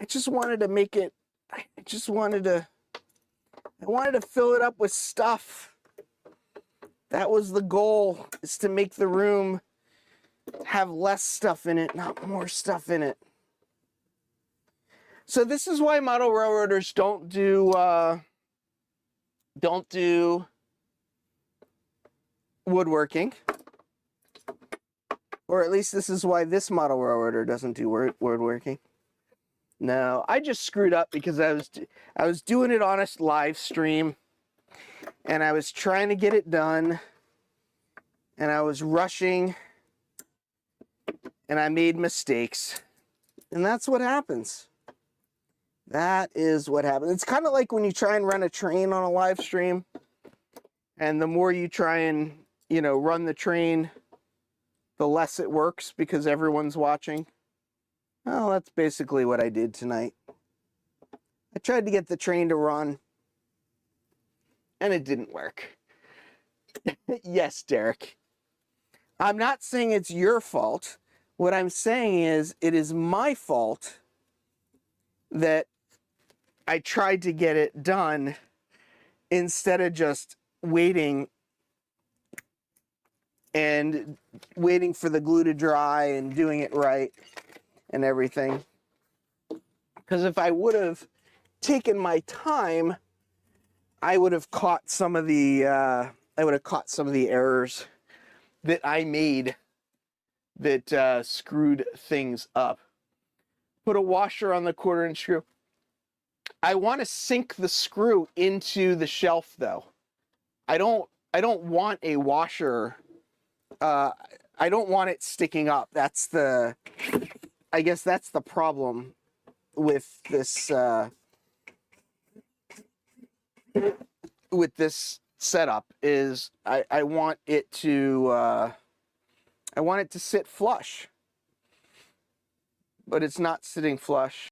I just wanted to make it, I wanted to fill it up with stuff. That was the goal, is to make the room have less stuff in it, not more stuff in it. So this is why model railroaders don't do woodworking. Or at least this is why this model railroader doesn't do woodworking. No, I just screwed up because I was doing it on a live stream, and I was trying to get it done, and I was rushing, and I made mistakes. And that's what happens. That is what happens. It's kind of like when you try and run a train on a live stream, and the more you try and, you know, run the train, the less it works because everyone's watching. Well, that's basically what I did tonight. I tried to get the train to run, and it didn't work. Yes, Derek. I'm not saying it's your fault. What I'm saying is it is my fault that I tried to get it done instead of just waiting for the glue to dry and doing it right and everything. Because if I would have taken my time, I would have caught some of the errors that I made that screwed things up. Put a washer on the 1/4" screw. I want to sink the screw into the shelf though. I don't want a washer. I don't want it sticking up. I guess that's the problem with this setup, is I want it to sit flush, but it's not sitting flush.